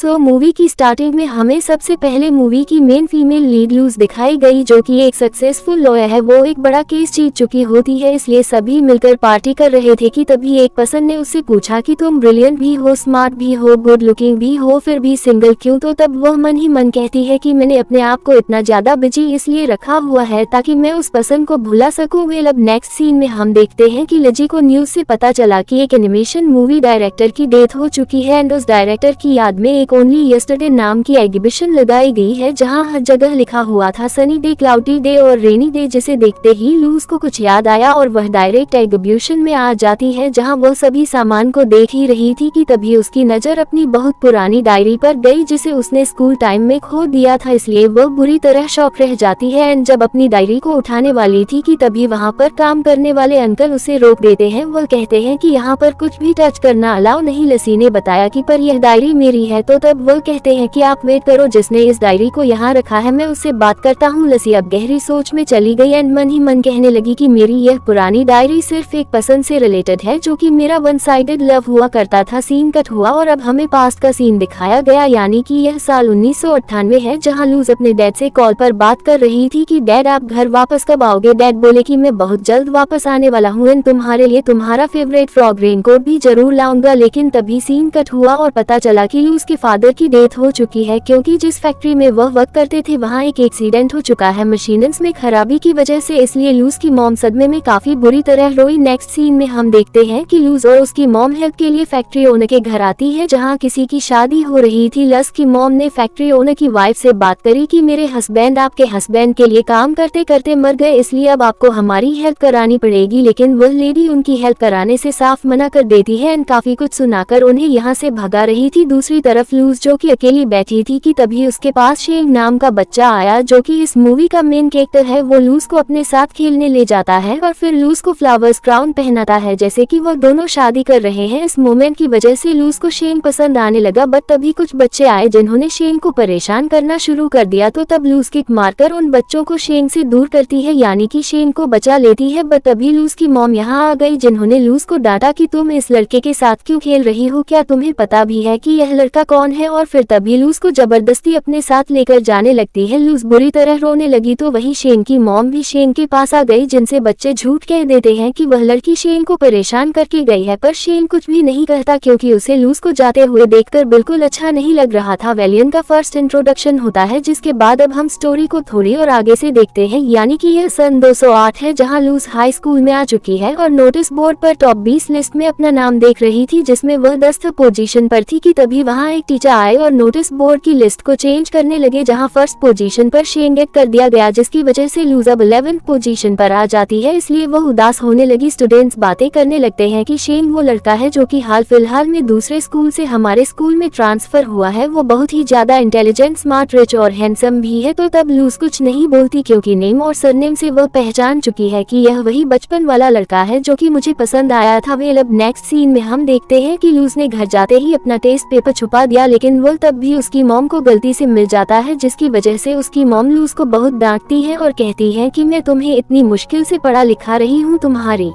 Movie की starting में हमें सबसे पहले मूवी की मेन फीमेल लीड लूज दिखाई गई, जो कि एक सक्सेसफुल लॉयर है। वो एक बड़ा केस जीत चुकी होती है, इसलिए सभी मिलकर पार्टी कर रहे थे कि तभी एक पर्सन ने उससे पूछा कि तुम ब्रिलियंट भी हो, स्मार्ट भी हो, गुड लुकिंग भी हो, फिर भी सिंगल क्यों? तो तब वह मन ही मन कहती है कि मैंने अपने आप को इतना ज्यादा बिजी इसलिए रखा हुआ है ताकि मैं उस पर्सन को भुला सकूं। वेल, अब नेक्स्ट सीन में हम देखते हैं कि लजी को न्यूज से पता चला कि एक एनिमेशन मूवी डायरेक्टर की डेथ हो चुकी है एंड उस डायरेक्टर की याद में एक ओनली यस्टरडे नाम की एग्जीबिशन लगाई गई है, जहां हर जगह लिखा हुआ था सनी डे, क्लाउडी डे और रेनी डे। जिसे देखते ही लूज को कुछ याद आया और वह डायरेक्ट एग्जीबिशन में आ जाती है, जहां वह सभी सामान को देख ही रही थी कि तभी उसकी नजर अपनी बहुत पुरानी डायरी पर गई, जिसे उसने स्कूल टाइम में खो दिया था। इसलिए वह बुरी तरह शॉक रह जाती है एंड जब अपनी डायरी को उठाने वाली थी कि तभी वहां पर काम करने वाले अंकल उसे रोक देते हैं। वह कहते हैं कि यहाँ पर कुछ भी टच करना अलाउ नहीं। लसी ने बताया कि पर यह डायरी मेरी है। तो तब वह कहते हैं कि आप वेट करो, जिसने इस डायरी को यहाँ रखा है मैं उससे बात करता हूँ। लसी अब गहरी सोच में चली गई एंड मन ही मन कहने लगी कि मेरी यह पुरानी डायरी सिर्फ एक पर्सन से रिलेटेड है, जो कि मेरा वन साइडेड लव हुआ करता था। सीन कट हुआ और अब हमें पास्ट का सीन दिखाया गया, यानी कि यह साल 1998 है, जहाँ लूज अपने डैड से कॉल पर बात कर रही थी कि डैड आप घर वापस कब आओगे? डैड बोले कि मैं बहुत जल्द वापस आने वाला हूँ एंड तुम्हारे लिए तुम्हारा फेवरेट फ्रॉग रेनकोट भी जरूर लाऊंगा। लेकिन तभी सीन कट हुआ और पता चला कि लूज के फादर की डेथ हो चुकी है, क्योंकि जिस फैक्ट्री में वह वर्क करते थे वहाँ एक एक्सीडेंट हो चुका है मशीनस में खराबी की वजह से। इसलिए लूज की मॉम सदमे में काफी बुरी तरह रोई। नेक्स्ट सीन में हम देखते हैं कि लूज और उसकी मॉम हेल्प के लिए फैक्ट्री ओनर के घर आती है, जहाँ किसी की शादी हो रही थी। लस की मॉम ने फैक्ट्री ओनर की वाइफ से बात करी कि मेरे हस्बैंड आपके हस्बैंड के लिए काम करते करते मर गए, इसलिए अब आपको हमारी हेल्प करानी पड़ेगी। लेकिन वह लेडी उनकी हेल्प कराने से साफ मना कर देती है एंड काफी कुछ सुनाकर उन्हें यहाँ से भगा रही थी। दूसरी तरफ लूज जो कि अकेली बैठी थी कि तभी उसके पास शेंग नाम का बच्चा आया, जो कि इस मूवी का मेन कैरेक्टर है। वो लूज को अपने साथ खेलने ले जाता है और फिर लूज को फ्लावर्स क्राउन पहनाता है, जैसे कि वह दोनों शादी कर रहे हैं। इस मोमेंट की वजह से लूज को शेंग पसंद आने लगा, बट तभी कुछ बच्चे आए जिन्होंने शेंग को परेशान करना शुरू कर दिया। तो तब लूज किक मारकर उन बच्चों को शेंग से दूर करती है, यानी कि शेंग को बचा लेती है। बट तभी लूज की मॉम यहाँ आ गई, जिन्होंने लूज को डांटा कि तुम इस लड़के के साथ क्यों खेल रही हो, क्या तुम्हें पता भी है कि यह लड़का कौन है? और फिर तभी लूज को जबरदस्ती अपने साथ लेकर जाने लगती है। लूज बुरी तरह रोने लगी तो वही शेंग की मॉम भी शेंग के पास आ गई, जिनसे बच्चे झूठ कह देते हैं कि वह लड़की शेंग को परेशान करके गई है। पर शेंग कुछ भी नहीं कहता, क्योंकि उसे लूज को जाते हुए देखकर बिल्कुल अच्छा नहीं लग रहा था। वेलियन का फर्स्ट इंट्रोडक्शन होता है, जिसके बाद अब हम स्टोरी को थोड़ी और आगे से देखते हैं, यानी कि यह सन 208 है, जहां लूज हाई स्कूल में आ चुकी है और नोटिस बोर्ड पर टॉप 20 लिस्ट में अपना नाम देख रही थी, जिसमें वह 10th पोजीशन पर थी कि तभी वहां एक टीचर आए और नोटिस बोर्ड की लिस्ट को चेंज करने लगे, जहां फर्स्ट पोजीशन पर शेंग ऐड कर दिया गया, जिसकी वजह से लूज अब 11th पोजीशन पर आ जाती है। इसलिए वह उदास होने लगी। स्टूडेंट्स बातें करने लगते हैं कि शेंग वो लड़का है जो कि हाल फिलहाल में दूसरे स्कूल से हमारे स्कूल में ट्रांसफर हुआ है। वो बहुत ही ज्यादा इंटेलिजेंट, स्मार्ट, रिच और हैंडसम भी है। तो तब लूज कुछ नहीं बोलती, क्योंकि नेम और सरनेम से वह पहचान चुकी है कि यह वही बचपन वाला लड़का है जो कि मुझे पसंद आया था। वेल, अब नेक्स्ट सीन में हम देखते हैं कि लूज ने घर जाते ही अपना टेस्ट पेपर छुपा दिया, लेकिन वह तब भी उसकी मॉम को गलती से मिल जाता है, जिसकी वजह से उसकी मॉम लूज को बहुत डांटती है और कहती है कि मैं तुम्हें इतनी मुश्किल से पढ़ा लिखा रही हूँ, तुम्हारी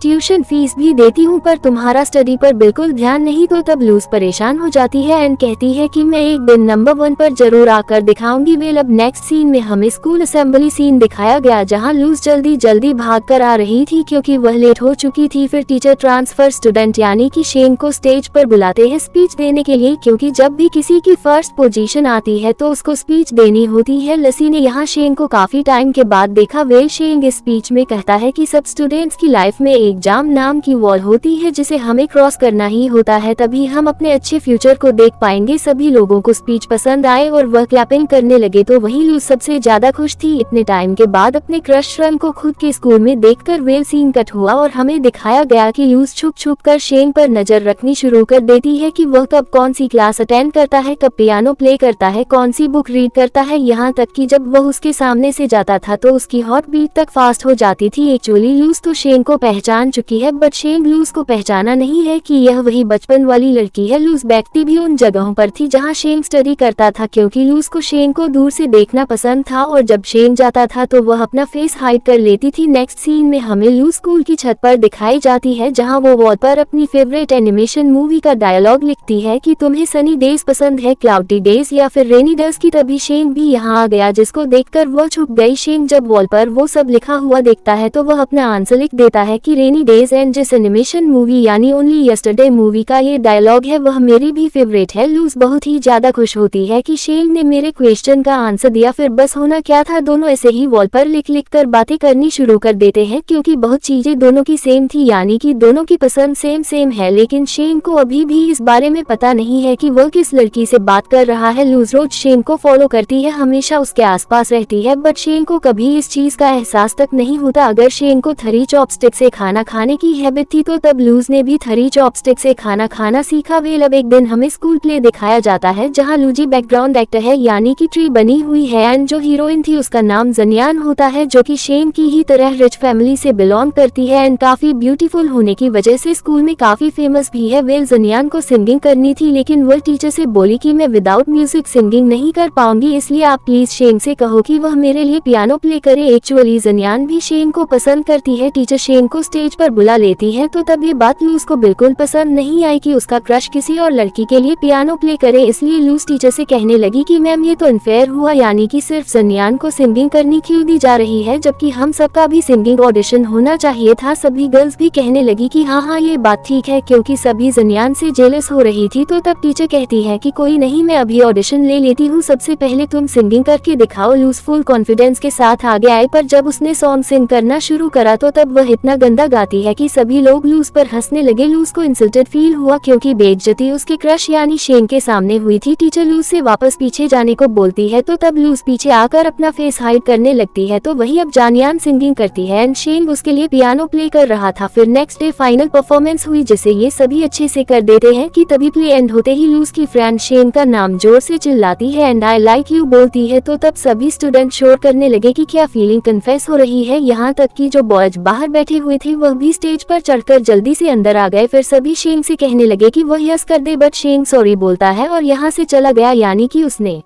ट्यूशन फीस भी देती हूँ, पर तुम्हारा स्टडी पर बिल्कुल ध्यान नहीं। तो तब लूज परेशान हो जाती है एंड कहती है कि मैं एक दिन नंबर 1 पर जरूर आकर दिखाऊंगी। वेल, अब नेक्स्ट सीन में हमें स्कूल असेंबली सीन दिखाया गया, जहाँ लूज जल्दी जल्दी भाग कर आ रही थी, क्योंकि वह लेट हो चुकी थी। फिर टीचर ट्रांसफर स्टूडेंट यानी कि शेंग को स्टेज पर बुलाते हैं स्पीच देने के लिए, क्योंकि जब भी किसी की फर्स्ट पोजीशन आती है तो उसको स्पीच देनी होती है। लसी ने यहाँ शेंग को काफी टाइम के बाद देखा। वेल, शेंग इस स्पीच में कहता है कि सब स्टूडेंट्स की लाइफ में एग्जाम नाम की वॉल होती है, जिसे हमें क्रॉस करना ही होता है, तभी हम अपने अच्छे फ्यूचर को देख पाएंगे। सभी लोगों को स्पीच पसंद आए और वह क्लैपिंग करने लगे। तो वही लूज सबसे ज्यादा खुश थी इतने टाइम के बाद अपने क्रश रन को खुद के स्कूल में देखकर। वेल, सीन कट हुआ और हमें दिखाया गया कि लूज छुप छुप कर शेंग पर नजर रखनी शुरू कर देती है कि वह कब कौन सी क्लास अटेंड करता है, कब पियानो प्ले करता है, कौन सी बुक रीड करता है। यहाँ तक कि जब वह उसके सामने से जाता था तो उसकी हॉट बीट तक फास्ट हो जाती थी। एक्चुअली लूज तो शेंग को पहचान पहचान चुकी है, बट शेंग लूज को पहचाना नहीं है कि यह वही बचपन वाली लड़की है। लूज बैठती भी उन जगहों पर थी जहां शेंग स्टडी करता था, क्योंकि लूज को शेंग को दूर से देखना पसंद था और जब शेंग जाता था तो वह अपना फेस हाइड कर लेती थी। नेक्स्ट सीन में हमें लूज स्कूल की छत पर दिखाई जाती है, जहां वो वॉल पर अपनी फेवरेट एनिमेशन मूवी का डायलॉग लिखती है कि तुम्हें सनी डेज पसंद है, क्लाउडी डेज या फिर रेनी डेज की। तभी शेंग भी यहाँ आ गया, जिसको देखकर वह छुप गई। शेंग जब वॉल पर वो सब लिखा हुआ देखता है तो वह अपना आंसर लिख देता है कि रेनी डेज एंड जिस एनिमेशन मूवी यानी ओनली यस्टरडे मूवी का ये डायलॉग है वह मेरी भी फेवरेट है। लूज बहुत ही ज्यादा खुश होती है कि शेंग ने मेरे क्वेश्चन का आंसर दिया। फिर बस होना क्या था, दोनों ऐसे ही वॉल पर लिख लिख कर बातें करनी शुरू कर देते हैं, क्योंकि बहुत चीजें दोनों की सेम थी, यानी कि दोनों की पसंद सेम है। लेकिन शेंग को अभी भी इस बारे में पता नहीं है कि वह किस लड़की से बात कर रहा है। लूज रोज शेंग को फॉलो करती है, हमेशा उसके आसपास रहती है, बट शेंग को कभी इस चीज का एहसास तक नहीं होता। अगर शेंग को थरी चॉपस्टिक से खाना खाने की हैबिट थी तो तब लूज ने भी थरी चॉपस्टिक से खाना खाना सीखा। वेल अब एक दिन हमें स्कूल प्ले दिखाया जाता है जहां लूजी बैकग्राउंड एक्टर है, यानी कि ट्री बनी हुई है, एंड जो हीरोइन थी उसका नाम जनियान होता है, जो कि शेंग की ही तरह रिच फैमिली से बिलोंग करती है एंड काफी ब्यूटीफुल होने की वजह से स्कूल में काफी फेमस भी है। वेल जनियान को सिंगिंग करनी थी, लेकिन वह टीचर से बोली कि मैं विदाउट म्यूजिक सिंगिंग नहीं कर पाऊंगी, इसलिए आप प्लीज शेंग से कहो कि वह मेरे लिए पियानो प्ले करे। एक्चुअली जनियान भी शेंग को पसंद करती है। टीचर शेंग को स्टेज पर बुला लेती है तो तब ये बात लूज को बिल्कुल पसंद नहीं आई कि उसका क्रश किसी और लड़की के लिए पियानो प्ले करे, इसलिए लूज टीचर से कहने लगी कि मैम ये तो अनफेयर हुआ, यानी कि सिर्फ जनियान को सिंगिंग करनी क्यों दी जा रही है, जबकि हम सबका भी सिंगिंग ऑडिशन होना चाहिए था। सभी गर्ल्स भी कहने लगी कि हाँ ये बात ठीक है, क्योंकि सभी जनियान से जेलस हो रही थी। तो तब टीचर कहती है कि कोई नहीं, मैं अभी ऑडिशन ले लेती हूँ, सबसे पहले तुम सिंगिंग करके दिखाओ। लूज फुल कॉन्फिडेंस के साथ आगे आए, पर जब उसने सॉन्ग सिंग करना शुरू करा तो तब वह इतना गंदा गाती है कि सभी लोग लूज पर हंसने लगे। लूज को इंसल्टेड फील हुआ, क्योंकि बेइज्जती उसके क्रश यानी शेंग के सामने हुई थी। टीचर लूज से वापस पीछे जाने को बोलती है तो तब लूज पीछे आकर अपना फेस हाइड करने लगती है। तो वही अब जानियान सिंगिंग करती है एंड शेंग उसके लिए पियानो प्ले कर रहा था। फिर नेक्स्ट डे फाइनल परफॉर्मेंस हुई, जिसे ये सभी अच्छे से कर देते हैं कि तभी प्ले एंड होते ही लूज की फ्रेंड शेंग का नाम जोर से चिल्लाती है एंड आई लाइक यू बोलती है। तो तब सभी स्टूडेंट शोर करने लगे कि क्या फीलिंग कन्फेस हो रही है। यहाँ तक कि जो बॉयज बाहर बैठे हुए थे वह भी स्टेज पर चढ़कर जल्दी से अंदर आ गए। फिर सभी शेंग से कहने लगे कि वह यस कर दे, बट शेंग सॉरी बोलता है और यहाँ से चला गया, यानी कि उसने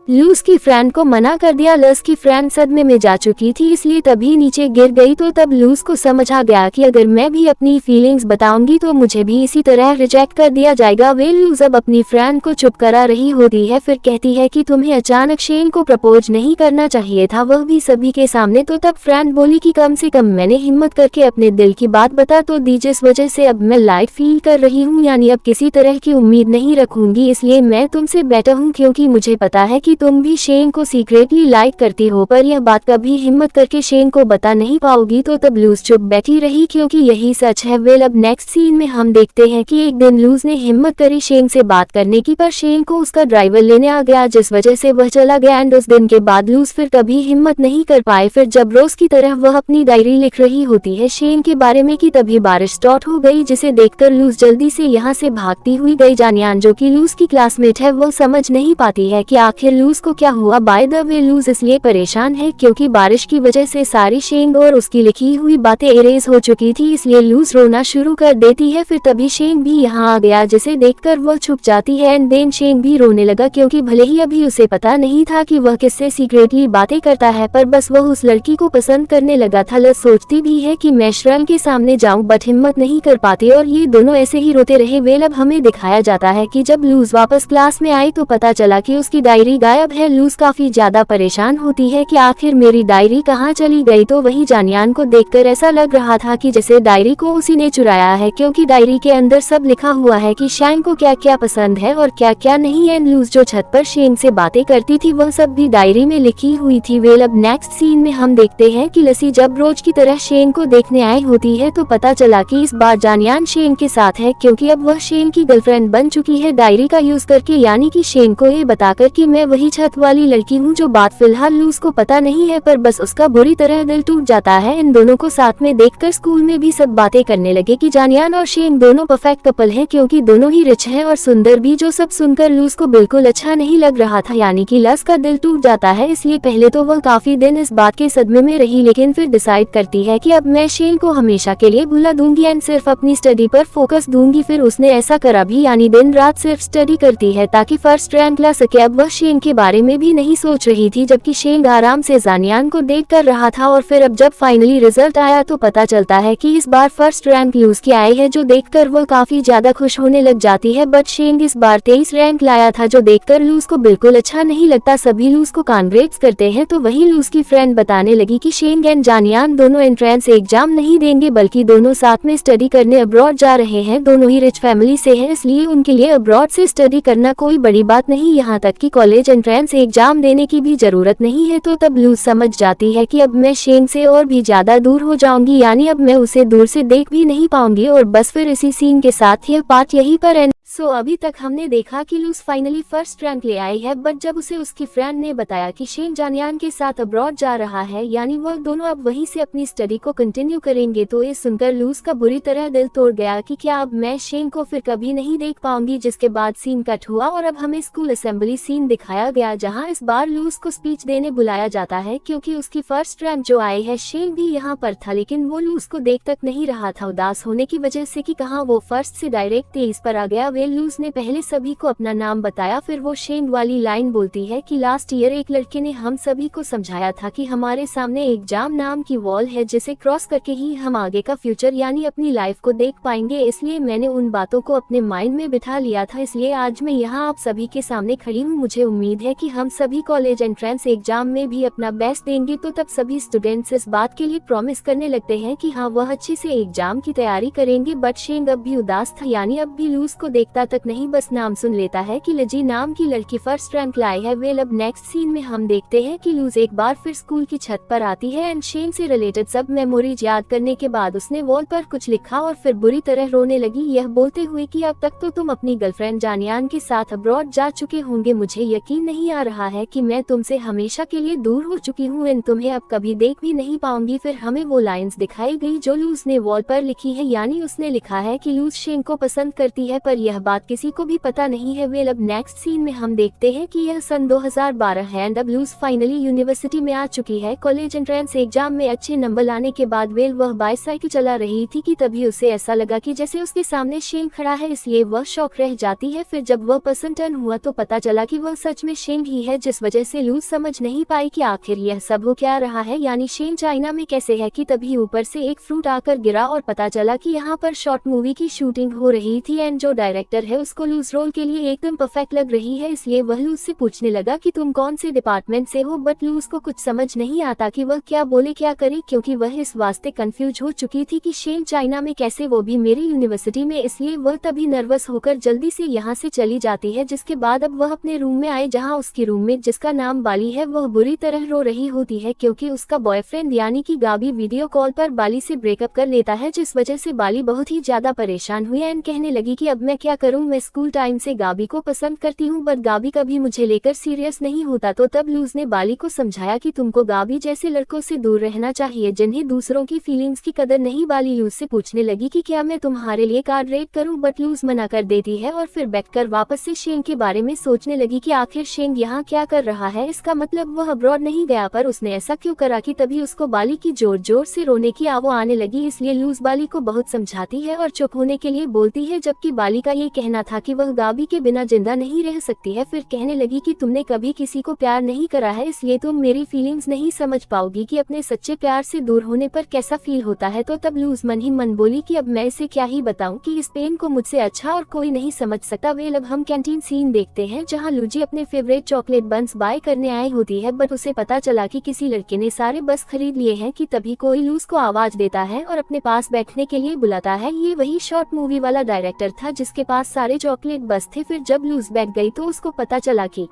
लूज की फ्रेंड को मना कर दिया। लस की फ्रेंड सदमे में जा चुकी थी, इसलिए तभी नीचे गिर गई। तो तब लूज को समझ आ गया कि अगर मैं भी अपनी फीलिंग्स बताऊंगी तो मुझे भी इसी तरह रिजेक्ट कर दिया जाएगा। वे लूज अब अपनी फ्रेंड को चुप करा रही होती है, फिर कहती है कि तुम्हें अचानक शेंग को प्रपोज नहीं करना चाहिए था, वह भी सभी के सामने। तो तब फ्रेंड बोली कि कम से कम मैंने हिम्मत करके अपने दिल की बात बता तो दी, जिस वजह से अब मैं लाइट फील कर रही हूँ, यानी अब किसी तरह की उम्मीद नहीं रखूंगी, इसलिए मैं तुमसे बेटर हूँ, क्योंकि मुझे पता है कि तुम भी शेंग को सीक्रेटली लाइक करती हो, पर यह बात कभी हिम्मत करके शेंग को बता नहीं पाओगी। तो तब लूज चुप बैठी रही, क्योंकि यही सच है। वेल अब नेक्स्ट सीन में हम देखते हैं कि एक दिन लूज ने हिम्मत करी शेंग से बात करने की, पर शेंग को उसका ड्राइवर लेने आ गया, जिस वजह से वह चला गया एंड उस दिन के बाद लूज फिर कभी हिम्मत नहीं कर पाए। फिर जब रोज की तरह वह अपनी डायरी लिख रही होती है शेंग के बारे में कि तभी बारिश स्टार्ट हो गई, जिसे देखकर लूज जल्दी से यहाँ से भागती हुई गई। जानियान जो कि लूज की क्लासमेट है वो समझ नहीं पाती है कि आखिर लूज को क्या हुआ। बाय द वे लूज इसलिए परेशान है क्योंकि बारिश की वजह से सारी शेंग और उसकी लिखी हुई बातें इरेज हो चुकी थी, इसलिए लूज रोना शुरू कर देती है। फिर तभी शेंग भी यहाँ आ गया, जिसे देखकर वह छुप जाती है एंड देन शेंग भी रोने लगा, क्योंकि भले ही अभी उसे पता नहीं था कि वह किससे सीक्रेटली बातें करता है, पर बस वह उस लड़की को पसंद करने लगा था। लस सोचती भी है कि मैं शर्म के सामने जाऊं, बट हिम्मत नहीं कर पाती और ये दोनों ऐसे ही रोते रहे। वेल अब हमें दिखाया जाता है कि जब लूज वापस क्लास में आई तो पता चला कि उसकी डायरी गायब है। लूज काफी ज्यादा परेशान होती है कि आखिर मेरी डायरी कहाँ चली गई। तो वही जानियान को देखकर ऐसा लग रहा था कि जैसे डायरी को उसी ने चुराया है, क्योंकि डायरी के अंदर सब लिखा हुआ है कि शेंग को क्या क्या पसंद है और क्या क्या नहीं। एंड लूज जो छत पर शेंग से बातें करती थी वह सब भी डायरी में लिखी हुई थी। वेल अब नेक्स्ट सीन में हम देखते हैं कि लसी जब रोज की तरह शेंग को देखने आई होती है तो पता चला कि इस बार जानियान शेंग के साथ है, क्योंकि अब वह शेंग की गर्लफ्रेंड बन चुकी है डायरी का यूज करके, यानी कि शेंग को ये बताकर कि मैं वही वही छत वाली लड़की हूँ। जो बात फिलहाल लूज को पता नहीं है, पर बस उसका बुरी तरह दिल टूट जाता है। इन दोनों को साथ में देखकर स्कूल में भी सब बातें करने लगे कि जानियान और शेन दोनों परफेक्ट कपल हैं, क्योंकि दोनों ही रिच हैं और सुंदर भी। जो सब सुनकर लूज को बिल्कुल अच्छा नहीं लग रहा था, यानी कि लस का दिल टूट जाता है। इसलिए पहले तो वह काफी दिन इस बात के सदमे में रही, लेकिन फिर डिसाइड करती है कि अब मैं शेन को हमेशा के लिए भुला दूंगी एंड सिर्फ अपनी स्टडी पर फोकस दूंगी। फिर उसने ऐसा करा भी, यानी दिन रात सिर्फ स्टडी करती है ताकि फर्स्ट रैंक ला सके। अब वह शेन के बारे में भी नहीं सोच रही थी, जबकि शेन आराम से जानियान को डेट कर रहा था। और फिर अब जब फाइनली रिजल्ट आया तो पता चलता है कि इस बार फर्स्ट रैंक लूज की आई है, जो देखकर वह काफी ज्यादा खुश होने लग जाती है। बट शेन इस बार 23 रैंक लाया था, जो देखकर लूज को बिल्कुल अच्छा नहीं लगता। सभी लूज को कांग्रेट्स करते हैं, तो वही लूज की फ्रेंड बताने लगी कि शेन एंड जानियान दोनों एंट्रेंस एग्जाम नहीं देंगे, बल्कि दोनों साथ में स्टडी करने अब्रॉड जा रहे हैं। दोनों ही रिच फैमिली से हैं, इसलिए उनके लिए अब्रॉड से स्टडी करना कोई बड़ी बात नहीं, यहाँ तक कि कॉलेज एंट्रेंस एग्जाम देने की भी जरूरत नहीं है। तो तब लूज समझ जाती है कि अब मैं शेन से और भी ज्यादा दूर हो जाऊंगी, यानी अब मैं उसे दूर से देख भी नहीं पाऊंगी। और बस फिर इसी सीन के साथ यह पार्ट यहीं पर एंड। सो अभी तक हमने देखा कि लूज फाइनली फर्स्ट रैंक ले आई है, बट जब उसे उसकी फ्रेंड ने बताया कि शेन जानियान के साथ अब्रॉड जा रहा है, यानी वह दोनों अब वहीं से अपनी स्टडी को कंटिन्यू करेंगे, तो ये सुनकर लूज का बुरी तरह दिल तोड़ गया कि क्या अब मैं शेन को फिर कभी नहीं देख पाऊंगी। जिसके बाद सीन कट हुआ और अब हमें स्कूल असेंबली सीन दिखाया गया, जहाँ इस बार लूज को स्पीच देने बुलाया जाता है, क्योंकि उसकी फर्स्ट रैंक जो आई है। शेन भी यहाँ पर था, लेकिन वो लूज को देख तक नहीं रहा था, उदास होने की वजह से कि कहाँ वो फर्स्ट से डायरेक्ट 23 पर आ गया। लूज ने पहले सभी को अपना नाम बताया, फिर वो शेन वाली लाइन बोलती है कि लास्ट ईयर एक लड़के ने हम सभी को समझाया था कि हमारे सामने एग्जाम नाम की वॉल है, जिसे क्रॉस करके ही हम आगे का फ्यूचर यानी अपनी लाइफ को देख पाएंगे। इसलिए मैंने उन बातों को अपने माइंड में बिठा लिया था, इसलिए आज मैं यहाँ आप सभी के सामने खड़ी हूँ। मुझे उम्मीद है कि हम सभी कॉलेज एंट्रेंस एग्जाम में भी अपना बेस्ट देंगे। तो तब सभी स्टूडेंट्स इस बात के लिए प्रॉमिस करने लगते हैं कि हाँ, वह अच्छे से एग्जाम की तैयारी करेंगे। बट शेन अब भी उदास था, यानी अब भी लूज को देखता तक नहीं, बस नाम सुन लेता है कि लजी नाम की लड़की फर्स्ट रैंक लाई है। अब नेक्स्ट सीन में हम देखते हैं कि लूज एक बार फिर स्कूल की छत पर आती है एंड शेन से रिलेटेड सब मेमोरीज याद करने के बाद उसने वॉल पर कुछ लिखा और फिर बुरी तरह रोने लगी, यह बोलते हुए कि अब तक तो तुम अपनी गर्लफ्रेंड जानियान के साथ अब्रॉड जा चुके होंगे। मुझे यकीन नहीं आ रहा है कि मैं तुमसे हमेशा के लिए दूर हो चुकी हूँ एंड तुम्हें अब कभी देख भी नहीं पाऊंगी। फिर हमें वो लाइन्स दिखाई गई जो लूज ने वॉल पर लिखी है, यानी उसने लिखा है कि लूज शेन को पसंद करती है, पर यह बात किसी को भी पता नहीं है। अब नेक्स्ट सीन में हम देखते हैं कि यह सन 2012 है एंड अब लूज फाइनली यूनिवर्सिटी में आ चुकी है। कॉलेज एंट्रेंस एग्जाम में अच्छे नंबर लाने के बाद वह बाइसाइकिल चला रही थी कि तभी उसे ऐसा लगा कि जैसे उसके सामने शेन खड़ा है, इसलिए वह शॉक रह जाती है। फिर जब वह पर्सन टर्न हुआ तो पता चला कि वह सच में शेन ही है, जिस वजह से लूज समझ नहीं पाई कि आखिर यह सब हो क्या रहा है, यानी शेन चाइना में कैसे है। कि तभी ऊपर से एक फ्रूट आकर गिरा और पता चला कि यहाँ पर शॉर्ट मूवी की शूटिंग हो रही थी एंड जो डायरेक्टर है उसको लूज रोल के लिए एकदम परफेक्ट लग रही है, इसलिए वह लूज से पूछने लगा कि तुम कौन से डिपार्टमेंट से हो। बट लूज को कुछ समझ नहीं आता कि वह क्या बोले क्या करे, क्योंकि वह इस वास्ते कंफ्यूज हो चुकी थी कि शेन चाइना में कैसे, वो भी मेरी यूनिवर्सिटी में। इसलिए वह तभी नर्वस होकर जल्दी से यहाँ से चली जाती है। जिसके बाद अब वह अपने रूम में आए, जहाँ उसकी रूममेट जिसका नाम बाली है वह बुरी तरह रो रही होती है, क्योंकि उसका बॉयफ्रेंड यानी कि गाबी वीडियो कॉल पर बाली से ब्रेकअप कर लेता है, जिस वजह से बाली बहुत ही ज्यादा परेशान हुई एंड कहने लगी कि अब मैं क्या करूँ, मैं स्कूल टाइम से गाबी को पसंद करती हूँ, बट गाबी कभी मुझे लेकर सीरियस नहीं होता। तो तब लूज ने बाली को समझाया कि तुमको गाबी जैसे लड़कों से दूर रहना चाहिए, जिन्हें दूसरों की फीलिंग्स की कदर नहीं। बाली लूज से पूछने लगी कि क्या मैं तुम्हारे लिए कार्ड रेड करूं, बट लूज मना कर देती है और फिर बैठकर वापस से शेन के बारे में सोचने लगी कि आखिर शेन यहाँ क्या कर रहा है, इसका मतलब वह अब्रॉड नहीं गया, पर उसने ऐसा क्यों करा। कि तभी उसको बाली की जोर जोर से रोने की आवाज़ आने लगी, इसलिए लूज बाली को बहुत समझाती है और चुप होने के लिए बोलती है, जबकि बाली का ये कहना था कि वह गाबी के बिना जिंदा नहीं रह सकती है। फिर कहने लगी कि तुमने कभी किसी को प्यार नहीं करा है, इसलिए तुम मेरी फीलिंग्स नहीं समझ पाओगी कि अपने सच्चे प्यार से दूर होने पर कैसा फील होता है। तो तब लूज मन ही मन बोली कि अब मैं इसे क्या ही बताऊं कि इस पेन को मुझसे अच्छा और कोई नहीं समझ सकता। अब हम कैंटीन सीन देखते हैं, जहां लूजी अपने फेवरेट चॉकलेट बंस बाय करने आई होती है, बट उसे पता चला कि किसी लड़के ने सारे बस खरीद लिए हैं। कि तभी कोई लूज को आवाज देता है और अपने पास बैठने के लिए बुलाता है। ये वही शॉर्ट मूवी वाला डायरेक्टर था जिसके पास सारे चॉकलेट बस थे। फिर जब लूज बैठ गई तो उसको पता चला कि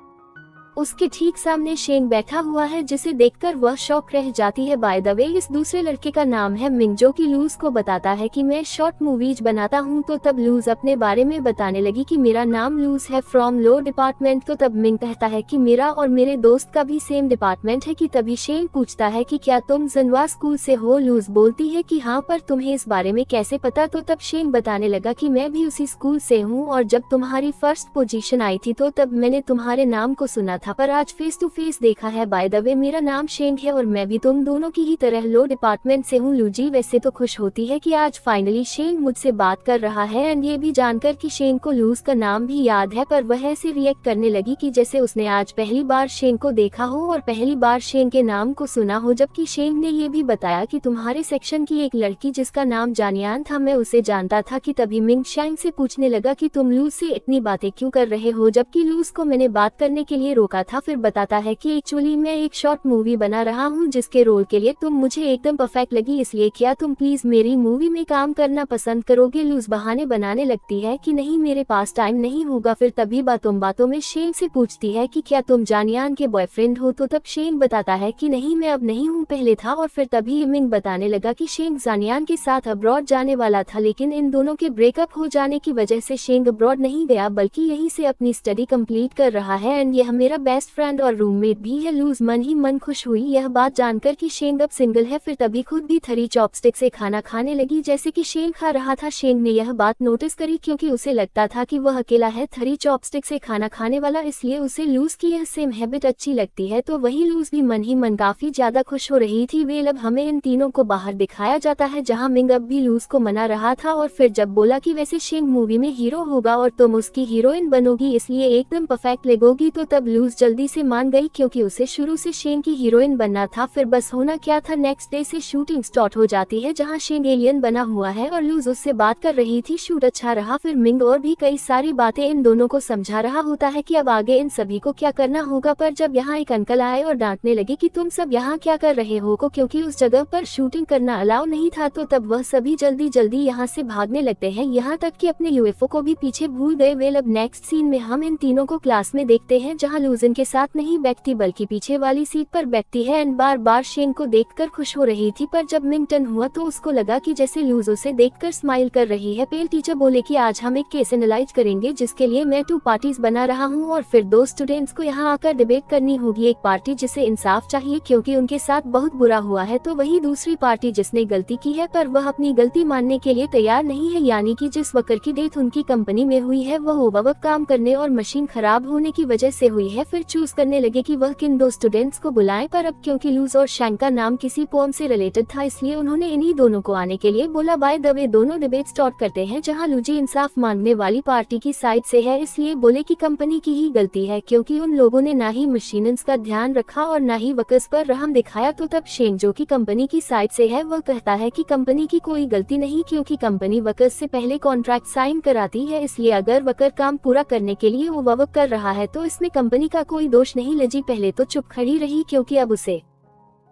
उसके ठीक सामने शेंग बैठा हुआ है जिसे देखकर वह शॉक रह जाती है। बाय द वे इस दूसरे लड़के का नाम है मिंग, जो कि लूज को बताता है कि मैं शॉर्ट मूवीज बनाता हूँ। तो तब लूज अपने बारे में बताने लगी कि मेरा नाम लूज है फ्रॉम लो डिपार्टमेंट। तो तब मिंग कहता है कि मेरा और मेरे दोस्त का भी सेम डिपार्टमेंट है। कि तभी शेंग पूछता है कि क्या तुम जन्वा स्कूल से हो। लूज बोलती है कि हाँ, पर तुम्हें इस बारे में कैसे पता। तो तब शेंग बताने लगा कि मैं भी उसी स्कूल से हूँ और जब तुम्हारी फर्स्ट पोजीशन आई थी तो तब मैंने तुम्हारे नाम को सुना था, पर आज फेस टू फेस देखा है। बाय द वे मेरा नाम शेंग है और मैं भी तुम दोनों की ही तरह लो डिपार्टमेंट से हूँ। लूजी वैसे तो खुश होती है कि आज फाइनली शेंग मुझसे बात कर रहा है एंड ये भी जानकर कि शेंग को लूज का नाम भी याद है, पर वह ऐसे रिएक्ट करने लगी कि जैसे उसने आज पहली बार शेंग को देखा हो और पहली बार शेंग के नाम को सुना हो। जबकि शेंग ने ये भी बताया कि तुम्हारे सेक्शन की एक लड़की जिसका नाम जानियान था, मैं उसे जानता था। कि तभी मिंग शेंग से पूछने लगा कि तुम लूज से इतनी बातें क्यों कर रहे हो, जबकि लूज को मैंने बात करने के लिए रोका था। फिर बताता है कि एक्चुअली मैं एक शॉर्ट मूवी बना रहा हूँ जिसके रोल के लिए तुम मुझे एकदम परफेक्ट लगी, इसलिए क्या तुम प्लीज मेरी मूवी में काम करना पसंद करोगे। लूज बहाने बनाने लगती है कि नहीं, मेरे पास टाइम नहीं होगा। फिर तभी बातों में शेंग से पूछती है कि क्या तुम जानियान के बॉयफ्रेंड हो। तो तब शेंग बताता है कि नहीं, मैं अब नहीं हूँ, पहले था। और फिर तभी मिंग बताने लगा कि शेंग जानियान के साथ अब्रॉड जाने वाला था, लेकिन इन दोनों के ब्रेकअप हो जाने की वजह से शेंग अब्रॉड नहीं गया बल्कि यहीं से अपनी स्टडी कंप्लीट कर रहा है एंड यह मेरा बेस्ट फ्रेंड और रूममेट भी है। लूज मन ही मन खुश हुई यह बात जानकर कि शेंग अब सिंगल है। फिर तभी खुद भी थरी चॉपस्टिक से खाना खाने लगी जैसे कि शेंग खा रहा था। शेंग ने यह बात नोटिस करी क्योंकि उसे लगता था कि वह अकेला है थरी चॉपस्टिक से खाना खाने वाला, इसलिए उसे लूज की यह सेम हैबिट अच्छी लगती है। तो वही लूज भी मन ही मन काफी ज्यादा खुश हो रही थी। वेल अब हमें इन तीनों को बाहर दिखाया जाता है जहाँ मिंग अब भी लूज को मना रहा था और फिर जब बोला कि वैसे शेंग मूवी में हीरो होगा और तुम उसकी हीरोइन बनोगी, इसलिए एकदम परफेक्ट लगोगी। तो तब लूज जल्दी से मान गई क्योंकि उसे शुरू से शेंग की हीरोइन बनना था। फिर बस होना क्या था, नेक्स्ट डे से शूटिंग स्टार्ट हो जाती है जहां शेंग एलियन बना हुआ है और लूज उससे बात कर रही थी। शूट अच्छा रहा। फिर मिंग और भी कई सारी बातें इन दोनों को समझा रहा होता है कि अब आगे इन सभी को क्या करना होगा। पर जब यहाँ एक अंकल आए और डांटने लगे कि तुम सब यहाँ क्या कर रहे हो क्योंकि उस जगह पर शूटिंग करना अलाउ नहीं था, तो तब वह सभी जल्दी जल्दी यहाँ से भागने लगते हैं, यहाँ तक कि अपने यूएफओ को भी पीछे भूल गए। वेल अब नेक्स्ट सीन में हम इन तीनों को क्लास में देखते हैं जहाँ लूज इनके साथ नहीं बैठती बल्कि पीछे वाली सीट पर बैठती है एंड बार बार शेंग को देखकर खुश हो रही थी। पर जब मिंग टर्न हुआ तो उसको लगा कि जैसे लूज उसे देखकर स्माइल कर रही है। पेल टीचर बोले कि आज हम एक केस एनालाइज करेंगे जिसके लिए मैं 2 पार्टीज बना रहा हूँ और फिर 2 स्टूडेंट्स को यहाँ आकर डिबेट करनी होगी। एक पार्टी जिसे इंसाफ चाहिए क्योंकि उनके साथ बहुत बुरा हुआ है, तो वही दूसरी पार्टी जिसने गलती की है पर वह अपनी गलती मानने के लिए तैयार नहीं है, यानी कि जिस वकर की डेथ उनकी कंपनी में हुई है वह ओवरवर्क काम करने और मशीन खराब होने की वजह से हुई है। फिर चूज करने लगे कि वह किन 2 स्टूडेंट्स को बुलाएं, पर अब क्योंकि लूज और शैंग का नाम किसी पोएम से रिलेटेड था इसलिए उन्होंने इन्हीं दोनों को आने के लिए बोला। बाय द वे दोनों डिबेट स्टार्ट करते हैं जहां लूजी इंसाफ मांगने वाली पार्टी की साइड से है, इसलिए बोले कि कंपनी की ही गलती है क्योंकि उन लोगों ने ना ही मशीनर्स का ध्यान रखा और ना ही वर्कर्स पर रहम दिखाया। तो तब शेंग जो कि कंपनी की साइड से है वह कहता है कि कंपनी की कोई गलती नहीं क्योंकि कंपनी वर्कर्स से पहले कॉन्ट्रैक्ट साइन कराती है, इसलिए अगर वर्कर काम पूरा करने के लिए ओवरवर्क कर रहा है तो इसमें कंपनी का कोई दोष नहीं। लजी पहले तो चुप खड़ी रही क्योंकि अब उसे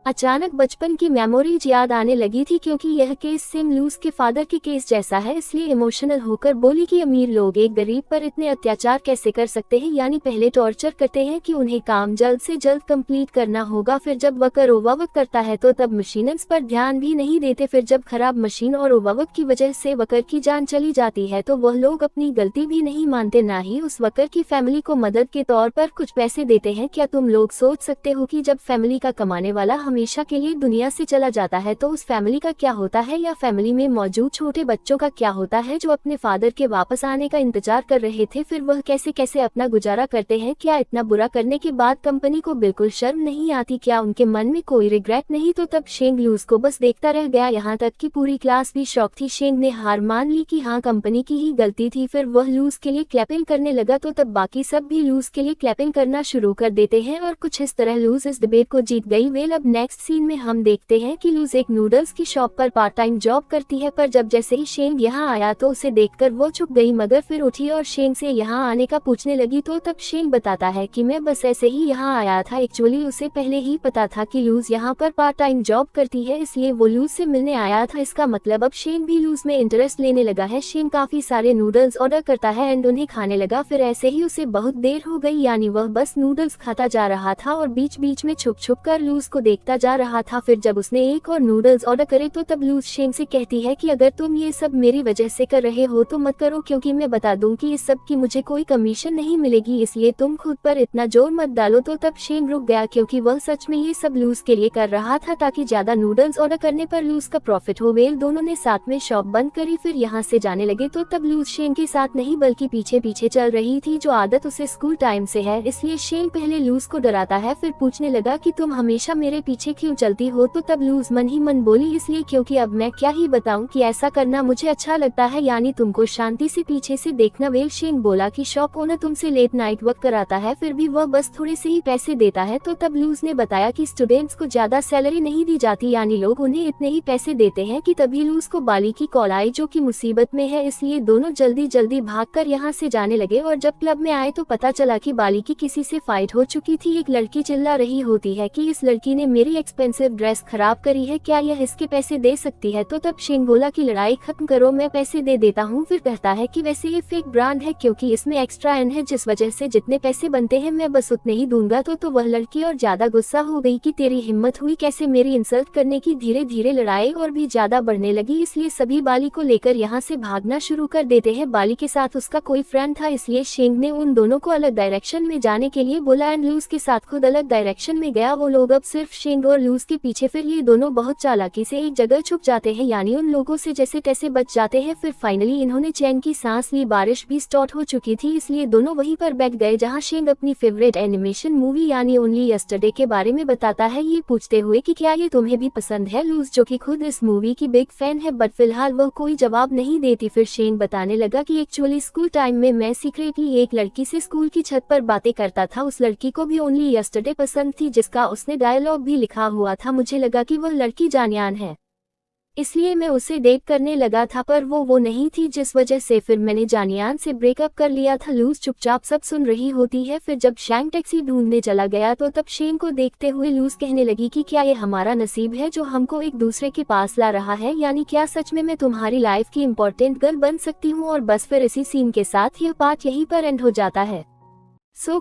अचानक बचपन की मेमोरीज याद आने लगी थी क्योंकि यह केस सेम लूज के फादर के केस जैसा है, इसलिए इमोशनल होकर बोली कि अमीर लोग एक गरीब पर इतने अत्याचार कैसे कर सकते हैं, यानी पहले टॉर्चर करते हैं कि उन्हें काम जल्द से जल्द कंप्लीट करना होगा। फिर जब वर्कर ओवरवर्क करता है तो तब मशीनर्स पर ध्यान भी नहीं देते। फिर जब खराब मशीन और ओवरवर्क की वजह से वर्कर की जान चली जाती है तो वह लोग अपनी गलती भी नहीं मानते, ना ही उस वर्कर की फैमिली को मदद के तौर पर कुछ पैसे देते हैं। क्या तुम लोग सोच सकते हो कि जब फैमिली का कमाने वाला हमेशा के लिए दुनिया से चला जाता है तो उस फैमिली का क्या होता है, या फैमिली में मौजूद छोटे बच्चों का क्या होता है जो अपने फादर के वापस आने का इंतजार कर रहे थे। फिर वह कैसे कैसे अपना गुजारा करते हैं। क्या इतना बुरा करने के बाद कंपनी को बिल्कुल शर्म नहीं आती? क्या उनके मन में कोई रिग्रेट नहीं? तो तब शेंग लूज को बस देखता रह गया, यहाँ तक कि पूरी क्लास भी शॉक थी। शेंग ने हार मान ली कि हाँ कंपनी की ही गलती थी। फिर वह लूज के लिए क्लैपिंग करने लगा तो तब बाकी सब भी लूज के लिए क्लैपिंग करना शुरू कर देते हैं और कुछ इस तरह लूज इस डिबेट को जीत गई। वेल अब नेक्स्ट सीन में हम देखते हैं कि लूज एक नूडल्स की शॉप पर पार्ट टाइम जॉब करती है, पर जब जैसे ही शेंग यहाँ आया तो उसे देखकर वो चुप गई, मगर फिर उठी और शेंग से यहाँ आने का पूछने लगी। तो तब शेंग बताता है कि मैं बस ऐसे ही यहाँ आया था। एक्चुअली उसे पहले ही पता था कि लूज यहाँ पर पार्ट टाइम जॉब करती है, इसलिए वो लूज से मिलने आया था। इसका मतलब अब शेंग भी लूज में इंटरेस्ट लेने लगा है। शेंग काफी सारे नूडल्स ऑर्डर करता है एंड उन्हें खाने लगा। फिर ऐसे ही उसे बहुत देर हो गई, यानी वह बस नूडल्स खाता जा रहा था और बीच बीच में छुप छुप कर लूज को देखता जा रहा था। फिर जब उसने एक और नूडल्स ऑर्डर करे तो तब लूज शेंग से कहती है कि अगर तुम ये सब मेरी वजह से कर रहे हो तो मत करो, क्योंकि मैं बता दूं कि इस सब की मुझे कोई कमीशन नहीं मिलेगी, इसलिए तुम खुद पर इतना जोर मत डालो। तो तब शेंग रुक गया, क्योंकि वह सच में ये सब लूज के लिए कर रहा था ताकि ज्यादा नूडल्स ऑर्डर करने पर लूज का प्रॉफिट हो। वेल दोनों ने साथ में शॉप बंद करी, फिर यहाँ से जाने लगे। तो तब लूज शेंग के साथ नहीं बल्कि पीछे पीछे चल रही थी, जो आदत उसे स्कूल टाइम से है। इसलिए शेंग पहले लूज को डराता है, फिर पूछने लगा कि तुम हमेशा मेरे पीछे क्यों चलती हो। तो तब लूज मन ही मन बोली, इसलिए क्योंकि अब मैं क्या ही बताऊं कि ऐसा करना मुझे अच्छा लगता है, यानी तुमको शांति से पीछे से देखना। वेल शेंग बोला कि शॉप ओनर तुमसे लेट नाइट वर्क कराता है, फिर भी वह बस थोड़े से ही पैसे देता है। तो तब लूज ने बताया कि स्टूडेंट्स को ज्यादा सैलरी नहीं दी जाती, यानी लोग उन्हें इतने ही पैसे देते हैं। कि तभी लूज को बाली की कॉल आई, जो कि मुसीबत में है, इसलिए दोनों जल्दी जल्दी भागकर यहाँ से जाने लगे। और जब क्लब में आए तो पता चला कि बाली की किसी से फाइट हो चुकी थी। एक लड़की चिल्ला रही होती है कि इस लड़की ने मेरी एक्सपेंसिव ड्रेस खराब करी है, क्या यह इसके पैसे दे सकती है। तो तब शेंग बोला कि लड़ाई खत्म करो, मैं पैसे दे देता हूँ। फिर कहता है कि वैसे ये फेक ब्रांड है, क्योंकि इसमें एक्स्ट्रा एन है, जिस वजह से जितने पैसे बनते हैं मैं बस उतने ही दूंगा। तो वह लड़की और ज्यादा गुस्सा हो गई कि तेरी हिम्मत हुई कैसे मेरी इंसल्ट करने की। धीरे धीरे लड़ाई और भी ज्यादा बढ़ने लगी, इसलिए सभी बाली को लेकर यहाँ से भागना शुरू कर देते हैं। बाली के साथ उसका कोई फ्रेंड था, इसलिए शेंग ने उन दोनों को अलग डायरेक्शन में जाने के लिए बोला एंड लूज के साथ खुद अलग डायरेक्शन में गया। वो लोग अब सिर्फ शेंग और लूज के पीछे। फिर ये दोनों बहुत चालाकी से एक जगह छुप जाते हैं, यानी उन लोगों से जैसे तैसे बच जाते हैं। फिर फाइनली इन्होंने चैन की सांस ली। बारिश भी स्टार्ट हो चुकी थी, इसलिए दोनों वहीं पर बैठ गए जहां शेंग अपनी फेवरेट एनिमेशन मूवी यानी ओनली यस्टरडे के बारे में बताता है, ये पूछते हुए कि क्या ये तुम्हें भी पसंद है। लूज जो कि खुद इस मूवी की बिग फैन है, बट फिलहाल वह कोई जवाब नहीं देती। फिर शेंग बताने लगा कि एक्चुअली स्कूल टाइम में मैं सीक्रेटली एक लड़की से स्कूल की छत पर बातें करता था। उस लड़की को भी ओनली यस्टरडे पसंद थी, जिसका उसने डायलॉग भी लिखा हुआ था। मुझे लगा कि वह लड़की जानियान है, इसलिए मैं उसे डेट करने लगा था, पर वो नहीं थी, जिस वजह से फिर मैंने जानियान से ब्रेकअप कर लिया था। लूज चुपचाप सब सुन रही होती है। फिर जब शेंग टैक्सी ढूंढने चला गया तो तब शेंग को देखते हुए लूज कहने लगी कि क्या ये हमारा नसीब है जो हमको एक दूसरे के पास ला रहा है, यानी क्या सच में मैं तुम्हारी लाइफ की इम्पोर्टेंट गर्ल बन सकती हूँ। और बस फिर इसी सीन के साथ यह पार्ट यहीं पर एंड हो जाता है।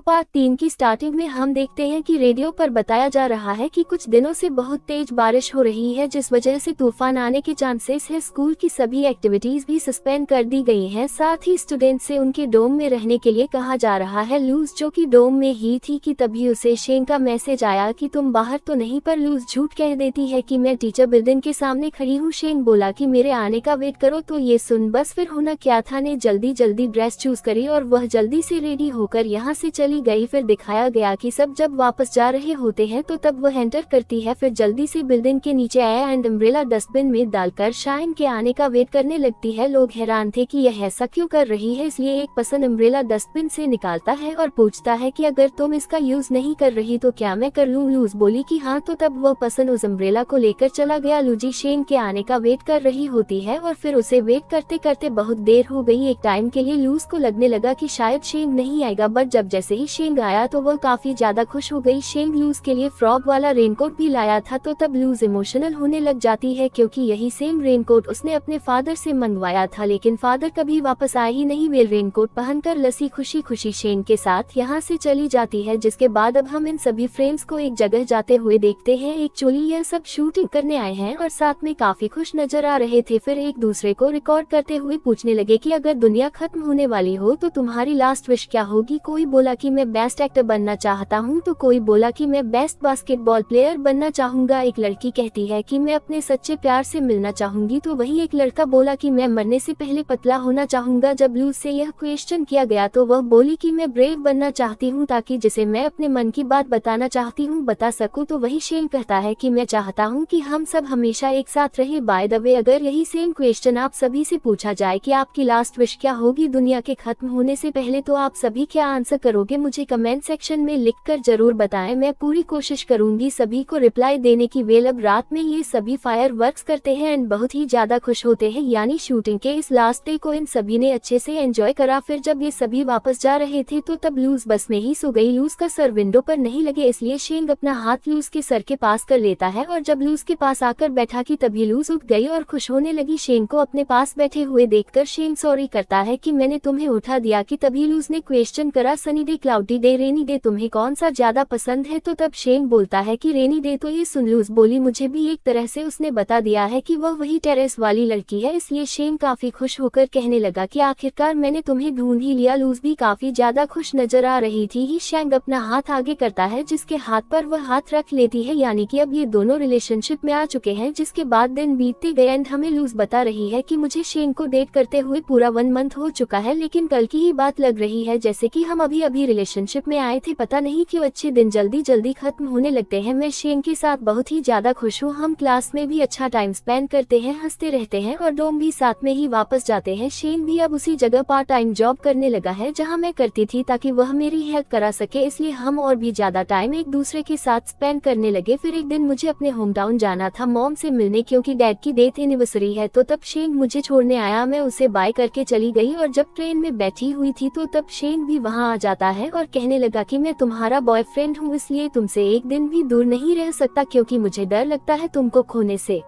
पार्ट 3 की स्टार्टिंग में हम देखते हैं कि रेडियो पर बताया जा रहा है कि कुछ दिनों से बहुत तेज बारिश हो रही है, जिस वजह से तूफान आने के चांसेस है। स्कूल की सभी एक्टिविटीज भी सस्पेंड कर दी गई हैं। साथ ही स्टूडेंट से उनके डोम में रहने के लिए कहा जा रहा है। लूज जो कि डोम में ही थी कि तभी उसे शेंग का मैसेज आया कि तुम बाहर तो नहीं, पर लूज झूठ कह देती है कि मैं टीचर बिल्डिंग के सामने खड़ी हूँ। शेंग बोला कि मेरे आने का वेट करो। तो ये सुन बस फिर होना क्या था, ने जल्दी जल्दी ड्रेस चूज करी और वह जल्दी से रेडी होकर यहाँ से चली गई। फिर दिखाया गया कि सब जब वापस जा रहे होते हैं तो तब वह एंटर करती है। फिर जल्दी से बिल्डिंग के नीचे आया एंड अम्ब्रेला डस्टबिन में डालकर शाइन के आने का वेट करने लगती है। लोग हैरान थे कि यह ऐसा क्यों कर रही है, इसलिए एक पसंद अम्ब्रेला डस्टबिन से निकालता है और पूछता है कि अगर तुम इसका यूज नहीं कर रही तो क्या मैं कर लूं। लूज बोली कि हाँ। तो तब वह पसंद उस अम्ब्रेला को लेकर चला गया। लूजी शेंग के आने का वेट कर रही होती है और फिर उसे वेट करते करते बहुत देर हो गई। एक टाइम के लिए लूज को लगने लगा कि शायद शेंग नहीं आएगा, बट जब जैसे ही शेंग आया तो वह काफी ज्यादा खुश हो गई। शेंग लूज के लिए फ्रॉग वाला रेनकोट भी लाया था। तो तब लूज इमोशनल होने लग जाती है, क्योंकि यही सेम रेनकोट उसने अपने फादर से मंगवाया था, लेकिन फादर कभी वापस आए ही नहीं। वे रेनकोट पहनकर लसी खुशी खुशी शेंग के साथ यहाँ से चली जाती है। जिसके बाद अब हम इन सभी फ्रेंड्स को एक जगह जाते हुए देखते हैं। एक्चुअली यह सब शूटिंग करने आए हैं और साथ में काफी खुश नजर आ रहे थे। फिर एक दूसरे को रिकॉर्ड करते हुए पूछने लगे कि अगर दुनिया खत्म होने वाली हो तो तुम्हारी लास्ट विश क्या होगी। कोई बोला कि मैं बेस्ट एक्टर बनना चाहता हूँ, तो कोई बोला कि मैं बेस्ट बास्केटबॉल प्लेयर बनना चाहूंगा। एक लड़की कहती है कि मैं अपने सच्चे प्यार से मिलना चाहूंगी, तो वही एक लड़का बोला कि मैं मरने से पहले पतला होना चाहूंगा। जब लूज से यह क्वेश्चन किया गया तो वह बोली कि मैं ब्रेव बनना चाहती हूँ, ताकि जिसे मैं अपने मन की बात बताना चाहती हूँ बता सकूं। तो वही शेंग कहता है कि मैं चाहता हूँ कि हम सब हमेशा एक साथ रहे। बाय द वे, अगर यही सेम क्वेश्चन आप सभी से पूछा जाए कि आपकी लास्ट विश क्या होगी दुनिया के खत्म होने से पहले, तो आप सभी क्या आंसर करोगे मुझे कमेंट सेक्शन में लिखकर जरूर बताएं। मैं पूरी कोशिश करूंगी सभी को रिप्लाई देने की। वेल अब रात में ये सभी फायरवर्क्स करते हैं एंड बहुत ही ज्यादा खुश होते हैं, यानी शूटिंग के इस लास्ट डे को इन सभी ने अच्छे से एंजॉय करा। फिर जब ये सभी वापस जा रहे थे तो तब लूज बस में ही सो गई। लूज का सर विंडो पर नहीं लगे इसलिए शेंग अपना हाथ लूज के सर के पास कर लेता है और जब लूज के पास आकर बैठा कि तभी लूज उठ गई और खुश होने लगी। शेंग को अपने पास बैठे हुए देखकर शेंग सॉरी करता है कि मैंने तुम्हें उठा दिया कि तभी लूज ने क्वेश्चन करा sunny day, cloudy day, rainy day तुम्हें कौन सा ज्यादा पसंद है? तो तब शेंग बोलता है कि रेनी डे। तो ये सुन लूज बोली मुझे भी एक तरह से उसने बता दिया है कि वह वही टेरेस वाली लड़की है, इसलिए शेंग काफी खुश होकर कहने लगा कि आखिरकार मैंने तुम्हें ढूंढ ही लिया। लूज भी काफी ज्यादा खुश नजर आ रही थी। ही शेंग अपना हाथ आगे करता है जिसके हाथ पर वह हाथ रख लेती है, यानी कि अब ये दोनों रिलेशनशिप में आ चुके हैं। जिसके बाद दिन बीतते गए एंड हमें लूज बता रही है कि मुझे शेंग को डेट करते हुए पूरा 1 मंथ हो चुका है, लेकिन कल की ही बात लग रही है जैसे कि हम अभी अभी रिलेशनशिप में आए थे। पता नहीं क्यों अच्छे दिन जल्दी जल्दी खत्म होने लगते हैं। मैं शेंग के साथ बहुत ही ज्यादा खुश हूँ। हम क्लास में भी अच्छा टाइम स्पेंड करते हैं, हंसते रहते हैं और डोम भी साथ में ही वापस जाते हैं। शेंग भी अब उसी जगह पार्ट टाइम जॉब करने लगा है जहाँ मैं करती थी ताकि वह मेरी हेल्प करा सके, इसलिए हम और भी ज्यादा टाइम एक दूसरे के साथ स्पेंड करने लगे। फिर एक दिन मुझे अपने होम टाउन जाना था मॉम से मिलने क्योंकि डैड की डेथ एनिवर्सरी है, तो तब शेंग मुझे छोड़ने आया। मैं उसे बाय करके चली गई और जब ट्रेन में बैठी हुई थी तो तब शेंग भी वहाँ आ जाता है और कहने लगा कि मैं तुम्हारा बॉयफ्रेंड हूँ, इसलिए तुमसे एक दिन भी दूर नहीं रह सकता क्योंकि मुझे डर लगता है तुमको खोने से।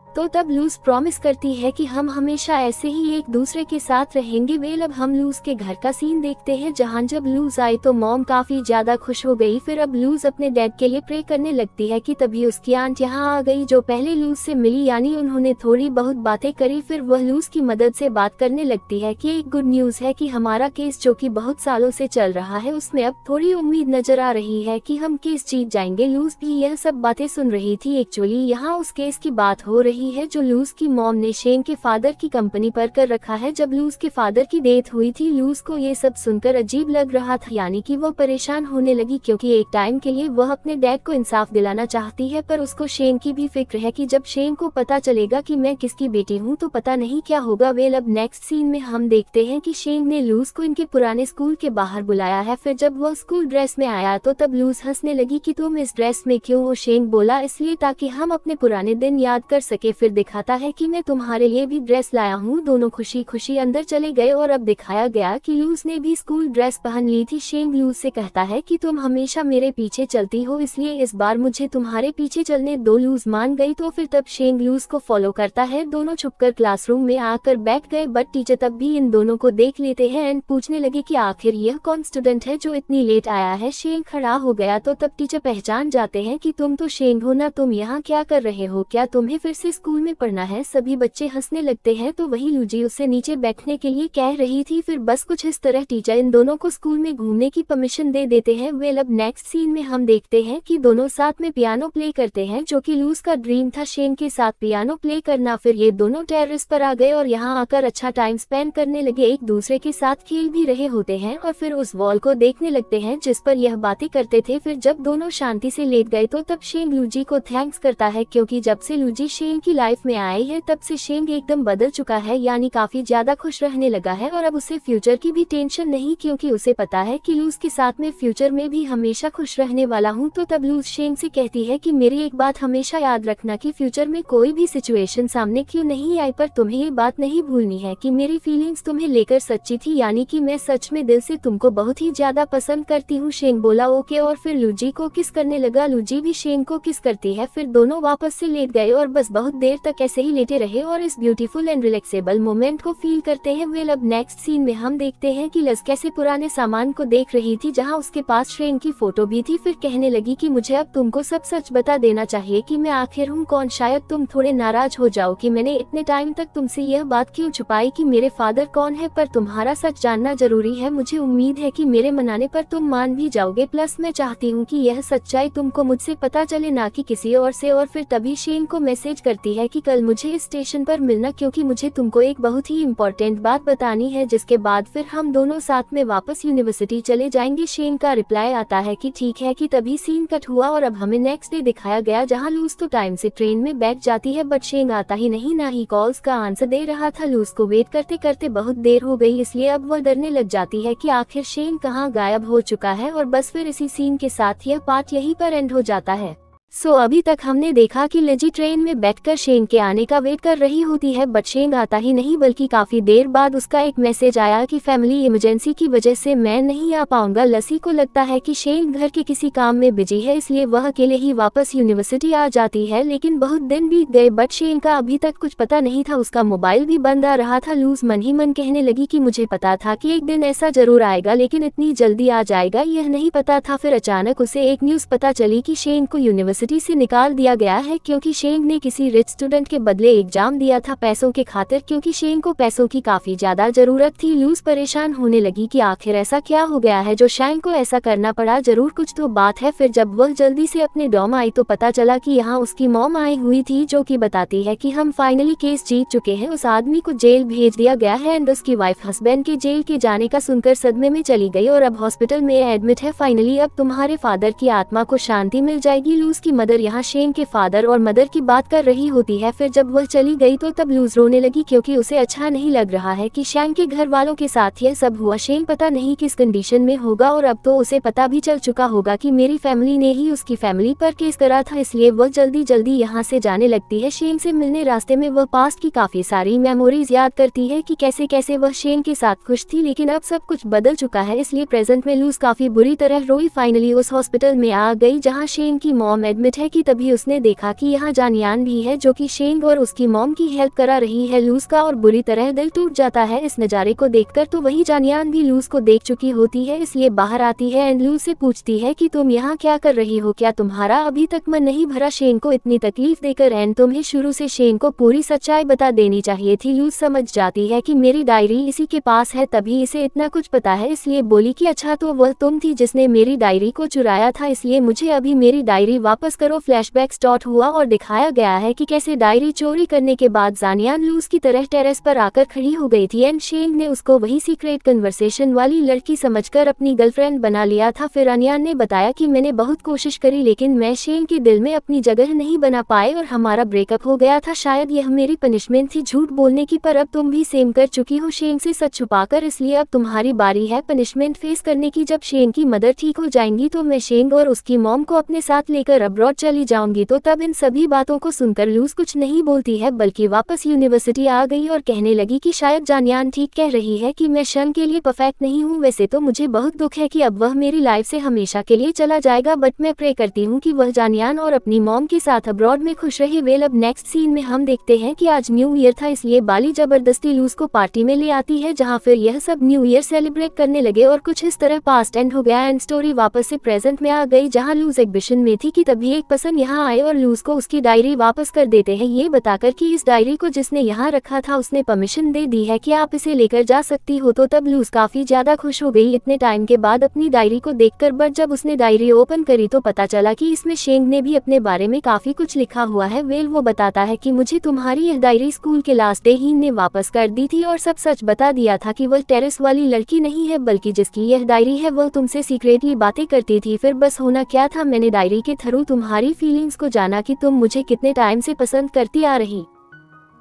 तो तब लूज प्रॉमिस करती है कि हम हमेशा ऐसे ही एक दूसरे के साथ रहेंगे। वेल अब हम लूज के घर का सीन देखते हैं जहां जब लूज आई तो मॉम काफी ज्यादा खुश हो गई। फिर अब लूज अपने डैड के लिए प्रे करने लगती है कि तभी उसकी आंट यहाँ आ गई जो पहले लूज से मिली, यानी उन्होंने थोड़ी बहुत बातें करी। फिर वह लूज की मदद से बात करने लगती है कि एक गुड न्यूज है कि हमारा केस जो कि बहुत सालों से चल रहा है उसमें अब थोड़ी उम्मीद नजर आ रही है कि हम केस जीत जाएंगे। लूज भी यह सब बातें सुन रही थी। एक्चुअली यहाँ उस केस की बात हो रही है जो लूज की मॉम ने शेंग के फादर की कंपनी पर कर रखा है। जब लूज के फादर की डेथ हुई थी लूज को ये सब सुनकर अजीब लग रहा था, यानी कि वो परेशान होने लगी क्योंकि एक टाइम के लिए वह अपने डैड को इंसाफ दिलाना चाहती है, पर उसको शेंग की भी फिक्र है कि जब शेंग को पता चलेगा कि मैं किसकी बेटी हूँ तो पता नहीं क्या होगा। वेल अब नेक्स्ट सीन में हम देखते हैं कि शेंग ने लूज को इनके पुराने स्कूल के बाहर बुलाया है। फिर जब वह स्कूल ड्रेस में आया तो तब लूज हंसने लगी कि तुम इस ड्रेस में क्यों हो? शेंग बोला इसलिए ताकि हम अपने पुराने दिन याद कर सके। फिर दिखाता है कि मैं तुम्हारे लिए भी ड्रेस लाया हूँ। दोनों खुशी खुशी अंदर चले गए और अब दिखाया गया कि लूज ने भी स्कूल ड्रेस पहन ली थी। शेंग लूज से कहता है कि तुम हमेशा मेरे पीछे चलती हो इसलिए इस बार मुझे तुम्हारे पीछे चलने दो। लूज मान गई तो फिर तब शेंग लूज को फॉलो करता है। दोनों छुपकर क्लासरूम में आकर बैठ गए, बट टीचर तब भी इन दोनों को देख लेते हैं एंड पूछने लगे कि आखिर यह कौन स्टूडेंट है जो इतनी लेट आया है। शेंग खड़ा हो गया तो तब टीचर पहचान जाते हैं कि तुम तो शेंग हो ना, तुम यहाँ क्या कर रहे हो? क्या तुम्हें फिर से स्कूल में पढ़ना है? सभी बच्चे हंसने लगते हैं तो वही लूजी उससे नीचे बैठने के लिए कह रही थी। फिर बस कुछ इस तरह टीचर इन दोनों को स्कूल में घूमने की परमिशन दे देते हैं। वेल अब नेक्स्ट सीन में हम देखते हैं कि दोनों साथ में पियानो प्ले करते हैं जो कि लूज का ड्रीम था शेंग के साथ पियानो प्ले करना। फिर ये दोनों टेरेस पर आ गए और यहाँ आकर अच्छा टाइम स्पेंड करने लगे, एक दूसरे के साथ खेल भी रहे होते हैं और फिर उस वॉल को देखने लगते हैं जिस पर यह बातें करते थे। फिर जब दोनों शांति से लेट गए तो तब शेंग लूजी को थैंक्स करता है क्योंकि जब से लूजी शेंग की लाइफ में आई है तब से शेंग एकदम बदल चुका है, यानी काफी ज्यादा खुश रहने लगा है और अब उसे फ्यूचर की भी टेंशन नहीं क्योंकि उसे पता है कि लूज के साथ में फ्यूचर में भी हमेशा खुश रहने वाला हूँ। तो तब लूज शेंग से कहती है कि मेरी एक बात हमेशा याद रखना कि फ्यूचर में कोई भी सिचुएशन सामने क्यों नहीं आई पर तुम्हें ये बात नहीं भूलनी है कि मेरी फीलिंग्स तुम्हें लेकर सच्ची थी, यानी कि मैं सच में दिल से तुमको बहुत ही ज्यादा पसंद करती हूँ। शेंग बोला ओके और फिर लूजी को किस करने लगा। लूजी भी शेंग को किस करती है। फिर दोनों वापस से लेट गए और बस बहुत देर तक ऐसे ही लेटे रहे और इस ब्यूटीफुल एंड रिलैक्सेबल मोमेंट को फील करते हैं। वेल अब नेक्स्ट सीन में हम देखते हैं कि लज कैसे पुराने सामान को देख रही थी जहां उसके पास शेंग की फोटो भी थी। फिर कहने लगी कि मुझे अब तुमको सब सच बता देना चाहिए कि मैं आखिर हूँ कौन। शायद तुम थोड़े नाराज हो जाओ कि मैंने इतने टाइम तक तुमसे यह बात क्यों छुपाई कि मेरे फादर कौन है, पर तुम्हारा सच जानना जरूरी है। मुझे उम्मीद है कि मेरे मनाने पर तुम मान भी जाओगे, प्लस मैं चाहती हूँ कि यह सच्चाई तुमको मुझसे पता चले ना कि किसी और से। और फिर तभी शेंग को मैसेज करती कहती है कि कल मुझे इस स्टेशन पर मिलना क्योंकि मुझे तुमको एक बहुत ही इम्पोर्टेंट बात बतानी है, जिसके बाद फिर हम दोनों साथ में वापस यूनिवर्सिटी चले जाएंगे। शेन का रिप्लाई आता है कि ठीक है कि तभी सीन कट हुआ और अब हमें नेक्स्ट डे दिखाया गया जहाँ लूज तो टाइम से ट्रेन में बैठ जाती है, बट शेन आता ही नहीं, ना ही कॉल्स का आंसर दे रहा था। लूज को वेट करते करते बहुत देर हो गई, इसलिए अब वह डरने लग जाती है कि आखिर शेन कहाँ गायब हो चुका है। और बस फिर इसी सीन के साथ यह पार्ट यहीं पर एंड हो जाता है। अभी तक हमने देखा कि लिजी ट्रेन में बैठकर शेन के आने का वेट कर रही होती है, बट शेन आता ही नहीं, बल्कि काफी देर बाद उसका एक मैसेज आया कि फैमिली इमरजेंसी की वजह से मैं नहीं आ पाऊंगा। लसी को लगता है कि शेन घर के किसी काम में बिजी है, इसलिए वह अकेले ही वापस यूनिवर्सिटी आ जाती है। लेकिन बहुत दिन बीत गए, बट शेन का अभी तक कुछ पता नहीं था, उसका मोबाइल भी बंद आ रहा था। लूज मन ही मन कहने लगी कि मुझे पता था कि एक दिन ऐसा जरूर आएगा, लेकिन इतनी जल्दी आ जाएगा यह नहीं पता था। फिर अचानक उसे एक न्यूज पता चली कि शेन को यूनिवर्सिटी से निकाल दिया गया है, क्योंकि शेन ने किसी रिच स्टूडेंट के बदले एग्जाम दिया था पैसों के खातिर, क्योंकि शेन को पैसों की काफी ज्यादा जरूरत थी। लूज परेशान होने लगी कि आखिर ऐसा क्या हो गया है जो शेन को ऐसा करना पड़ा, जरूर कुछ तो बात है। फिर जब वह जल्दी से अपने डॉम आई तो पता चला कि यहाँ उसकी मॉम आई हुई थी, जो कि बताती है कि हम फाइनली केस जीत चुके हैं, उस आदमी को जेल भेज दिया गया है। एंड उसकी वाइफ हस्बैंड के जेल के जाने का सुनकर सदमे में चली गई और अब हॉस्पिटल में एडमिट है। फाइनली अब तुम्हारे फादर की आत्मा को शांति मिल जाएगी। लूज की मदर यहाँ शेन के फादर और मदर की बात कर रही होती है। फिर जब वह चली गई तो तब लूज रोने लगी, क्योंकि उसे अच्छा नहीं लग रहा है कि शेन के घर वालों के साथ यह सब हुआ। शेन पता नहीं किस कंडीशन में होगा, और अब तो उसे पता भी चल चुका होगा कि मेरी फैमिली ने ही उसकी फैमिली पर केस करा था, इसलिए वह जल्दी जल्दी यहाँ से जाने लगती है। शेन से मिलने रास्ते में वह पास्ट की काफी सारी मेमोरीज याद करती है कि कैसे कैसे वह शेन के साथ खुश थी, लेकिन अब सब कुछ बदल चुका है, इसलिए प्रेजेंट में लूज काफी बुरी तरह रोई। फाइनली उस हॉस्पिटल में आ गई जहाँ शेन की मॉम एडमिट है कि तभी उसने देखा कि यहाँ जानियान भी है, जो कि शेन और उसकी मॉम की हेल्प करा रही है। लूज का और बुरी तरह दिल टूट जाता है इस नज़ारे को देखकर। तो वही जानियान भी लूज को देख चुकी होती है, इसलिए बाहर आती है एंड लूज से पूछती है कि तुम यहाँ क्या कर रही हो, क्या तुम्हारा अभी तक मन नहीं भरा शेन को इतनी तकलीफ देकर? एंड तुम्हें शुरू से शेन को पूरी सच्चाई बता देनी चाहिए थी। लूज समझ जाती है कि मेरी डायरी इसी के पास है, तभी इसे इतना कुछ पता है, इसलिए बोली कि अच्छा तो वह तुम थी जिसने मेरी डायरी को चुराया था, इसलिए मुझे अभी मेरी डायरी वापस करो। फ्लैशबैक स्टार्ट हुआ और दिखाया गया है कि कैसे डायरी चोरी करने के बाद जानियान लूज की तरह टेरेस पर आकर खड़ी हो गई थी एंड शेन ने उसको वही सीक्रेट कन्वर्सेशन वाली लड़की समझकर अपनी गर्लफ्रेंड बना लिया था। फिर अनियान ने बताया कि मैंने बहुत कोशिश करी, लेकिन मैं शेन के दिल में अपनी जगह नहीं बना पाए और हमारा ब्रेकअप हो गया था, शायद यह मेरी पनिशमेंट थी झूठ बोलने की, पर अब तुम भी सेम कर चुकी हो शेन से सच छुपाकर, इसलिए अब तुम्हारी बारी है पनिशमेंट फेस करने की। जब शेन की मदर ठीक हो जाएंगी तो मैं शेन और उसकी मॉम को अपने साथ लेकर अब्रॉड चली जाऊंगी। तो तब इन सभी बातों को सुनकर लूज कुछ नहीं बोलती है, बल्कि वापस यूनिवर्सिटी आ गई और कहने लगी कि शायद जानियान ठीक कह रही है कि मैं शन के लिए परफेक्ट नहीं हूँ। वैसे तो मुझे बहुत दुख है कि अब वह मेरी लाइफ से हमेशा के लिए चला जाएगा, बट मैं प्रे करती हूँ कि वह जानियान और अपनी मॉम के साथ अब्रॉड में खुश रहे। वेल अब नेक्स्ट सीन में हम देखते हैं कि आज न्यू ईयर था, इसलिए बाली जबरदस्ती लूज को पार्टी में ले आती है, जहाँ फिर यह सब न्यू ईयर सेलिब्रेट करने लगे और कुछ इस तरह पास्ट एंड हो गया एंड स्टोरी वापस से प्रेजेंट में आ गई, जहाँ लूज एग्जिबिशन में थी कि तभी एक पर्सन यहाँ आए और लूज को उसकी डायरी वापस कर देते हैं, ये बताकर कि इस डायरी को जिसने यहाँ रखा था उसने परमिशन दे दी है कि आप इसे लेकर जा सकती हो। तो तब लूज काफी ज्यादा खुश हो गई इतने टाइम के बाद अपनी डायरी को देखकर, बट जब उसने डायरी ओपन करी तो पता चला कि इसमें शेंग ने भी अपने बारे में काफी कुछ लिखा हुआ है। वेल वो बताता है कि मुझे तुम्हारी यह डायरी स्कूल के लास्ट डे ही ने वापस कर दी थी और सब सच बता दिया था कि वह टेरेस वाली लड़की नहीं है, बल्कि जिसकी यह डायरी है वह तुमसे सीक्रेटली बातें करती थी। फिर बस होना क्या था, मैंने डायरी के थ्रू तुम्हारी फीलिंग्स को जाना कि तुम मुझे कितने टाइम से पसंद करती आ रही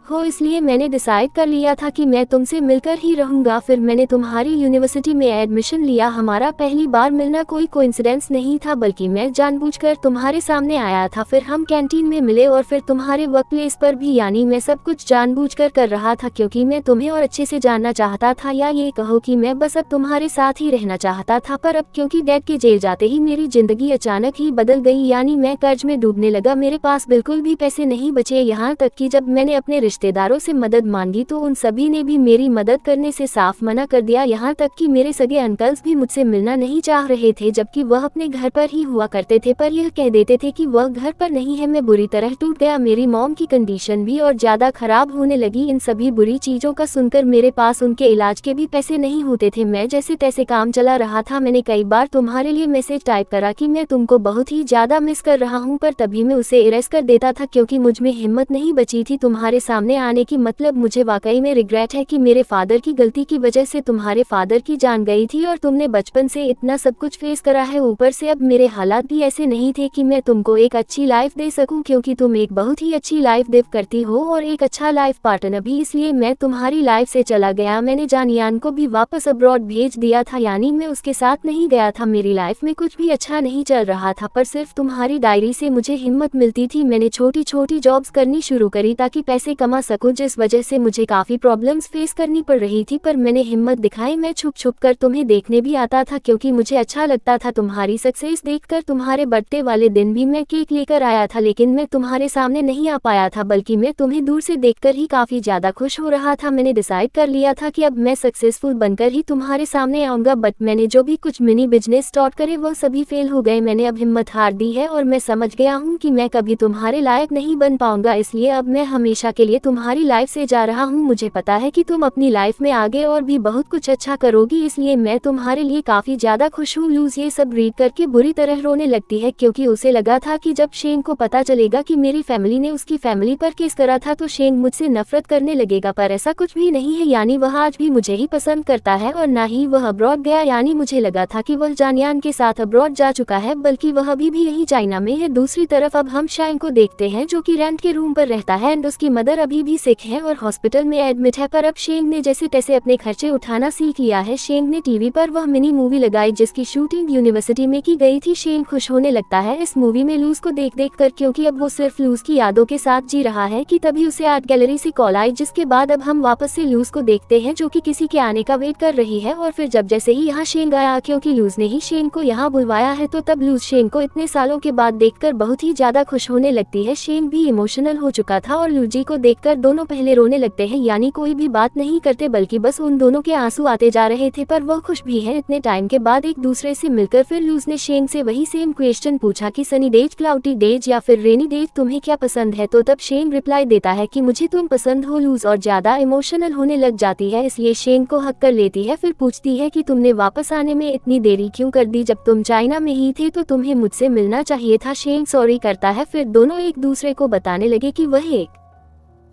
हो, इसलिए मैंने डिसाइड कर लिया था कि मैं तुमसे मिलकर ही रहूंगा। फिर मैंने तुम्हारी यूनिवर्सिटी में एडमिशन लिया। हमारा पहली बार मिलना कोई कोइंसिडेंस नहीं था, बल्कि मैं जानबूझकर तुम्हारे सामने आया था। फिर हम कैंटीन में मिले और फिर तुम्हारे वर्क प्लेस पर भी, यानी मैं सब कुछ जानबूझकर कर रहा था क्योंकि मैं तुम्हें और अच्छे से जानना चाहता था, या ये कहो कि मैं बस अब तुम्हारे साथ ही रहना चाहता था। पर अब क्योंकि डैड के जेल जाते ही मेरी जिंदगी अचानक ही बदल गई, यानी मैं कर्ज में डूबने लगा, मेरे पास बिल्कुल भी पैसे नहीं बचे, यहाँ तक कि जब मैंने अपने रिश्तेदारों से मदद मांगी तो उन सभी ने भी मेरी मदद करने से साफ मना कर दिया। यहाँ तक कि मेरे सगे अंकल्स भी मुझसे मिलना नहीं चाह रहे थे, जबकि वह अपने घर पर ही हुआ करते थे, पर यह कह देते थे कि वह घर पर नहीं है। मैं बुरी तरह टूट गया। मेरी मॉम की कंडीशन भी और ज़्यादा खराब होने लगी। इन सभी बुरी चीज़ों का सुनकर मेरे पास उनके इलाज के भी पैसे नहीं होते थे। मैं जैसे तैसे काम चला रहा था। मैंने कई बार तुम्हारे लिए मैसेज टाइप करा कि मैं तुमको बहुत ही ज़्यादा मिस कर रहा हूँ, पर तभी मैं उसे इरेज कर देता था क्योंकि मुझ में हिम्मत नहीं बची थी तुम्हारे सामने आने की। मतलब मुझे वाकई में रिग्रेट है कि मेरे फादर की गलती की वजह से तुम्हारे फादर की जान गई थी और तुमने बचपन से इतना सब कुछ फेस करा है। ऊपर से अब मेरे हालात भी ऐसे नहीं थे कि मैं तुमको एक अच्छी लाइफ दे सकूं, क्योंकि तुम एक बहुत ही अच्छी लाइफ देव करती हो और एक अच्छा लाइफ पार्टनर भी, इसलिए मैं तुम्हारी लाइफ से चला गया। मैंने जानियान को भी वापस अब्रॉड भेज दिया था, यानी मैं उसके साथ नहीं गया था। मेरी लाइफ में कुछ भी अच्छा नहीं चल रहा था, पर सिर्फ तुम्हारी डायरी से मुझे हिम्मत मिलती थी। मैंने छोटी छोटी जॉब्स करनी शुरू करी ताकि पैसे कमा सकूं, जिस वजह से मुझे काफ़ी प्रॉब्लम्स फेस करनी पड़ रही थी, पर मैंने हिम्मत दिखाई। मैं छुप छुप कर तुम्हें देखने भी आता था क्योंकि मुझे अच्छा लगता था तुम्हारी सक्सेस देखकर। तुम्हारे बर्थडे वाले दिन भी मैं केक लेकर आया था, लेकिन मैं तुम्हारे सामने नहीं आ पाया था, बल्कि मैं तुम्हें दूर से देखकर ही काफ़ी ज़्यादा खुश हो रहा था। मैंने डिसाइड कर लिया था कि अब मैं सक्सेसफुल बनकर ही तुम्हारे सामने आऊँगा, बट मैंने जो भी कुछ मिनी बिजनेस स्टार्ट करे वह सभी फेल हो गए। मैंने अब हिम्मत हार दी है और मैं समझ गया हूँ कि मैं कभी तुम्हारे लायक नहीं बन पाऊंगा, इसलिए अब मैं हमेशा के लिए तुम्हारी लाइफ से जा रहा हूँ। मुझे पता है कि तुम अपनी लाइफ में आगे और भी बहुत कुछ अच्छा करोगी, इसलिए मैं तुम्हारे लिए काफ़ी ज़्यादा खुश हूँ। लूज ये सब रीड करके बुरी तरह रोने लगती है क्योंकि उसे लगा था कि जब शेन को पता चलेगा कि मेरी फैमिली ने उसकी फैमिली पर केस करा था तो शेन मुझसे नफरत करने लगेगा, पर ऐसा कुछ भी नहीं है। यानी वह आज भी मुझे ही पसंद करता है और ना ही वह अब्रॉड गया। यानी मुझे लगा था कि वह जानियान के साथ अब्रॉड जा चुका है, बल्कि वह अभी भी यही चाइना में है। दूसरी तरफ अब हम शाइन को देखते हैं जो कि रेंट के रूम पर रहता है एंड उसकी मदर अभी भी सिक है और हॉस्पिटल में एडमिट है, पर अब शेन ने जैसे तैसे अपने खर्चे उठाना सीख लिया है। शेन ने टीवी पर वह मिनी मूवी लगाई जिसकी शूटिंग यूनिवर्सिटी में की गई थी। शेन खुश होने लगता है इस मूवी में लूज को देख देख कर, क्योंकि अब वो सिर्फ लूज की यादों के साथ जी रहा है कि तभी उसे आर्ट गैलरी से कॉल आई, जिसके बाद अब हम वापस से लूज को देखते हैं जो कि किसी के आने का वेट कर रही है। और फिर जब जैसे ही यहाँ शेन आया, क्योंकि लूज ने ही शेन को यहाँ बुलवाया है, तो तब लूज शेन को इतने सालों के बाद देखकर बहुत ही ज्यादा खुश होने लगती है। शेन भी इमोशनल हो चुका था और लूजी को देखकर दोनों पहले रोने लगते हैं, यानी कोई भी बात नहीं करते बल्कि बस उन दोनों के आंसू आते जा रहे थे, पर वह खुश भी है इतने टाइम के बाद एक दूसरे से मिलकर। फिर लूज ने शेन से वही सेम क्वेश्चन पूछा कि सनी डेज, क्लाउडी डेज या फिर रेनी डेज, तुम्हें क्या पसंद है? तो तब शेन रिप्लाई देता है कि मुझे तुम पसंद हो। लूज और ज्यादा इमोशनल होने लग जाती है, इसलिए शेन को हक कर लेती है। फिर पूछती है कि तुमने वापस आने में इतनी देरी क्यों कर दी? जब तुम चाइना में ही थे तो तुम्हें मुझसे मिलना चाहिए था। शेन सॉरी करता है। फिर दोनों एक दूसरे को बताने लगे कि वह एक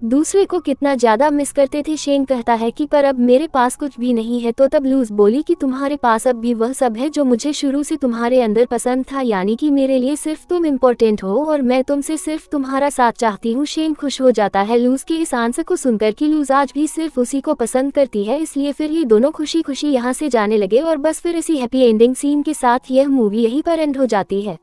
दूसरे को कितना ज्यादा मिस करते थे। शेन कहता है कि पर अब मेरे पास कुछ भी नहीं है। तो तब लूज बोली कि तुम्हारे पास अब भी वह सब है जो मुझे शुरू से तुम्हारे अंदर पसंद था, यानी कि मेरे लिए सिर्फ तुम इम्पोर्टेंट हो और मैं तुमसे सिर्फ तुम्हारा साथ चाहती हूँ। शेन खुश हो जाता है लूज के इस आंसर को सुनकर कि लूज आज भी सिर्फ उसी को पसंद करती है, इसलिए फिर ये दोनों खुशी खुशी यहाँ से जाने लगे और बस फिर इसी हैप्पी एंडिंग सीन के साथ यह मूवी यहीं पर एंड हो जाती है।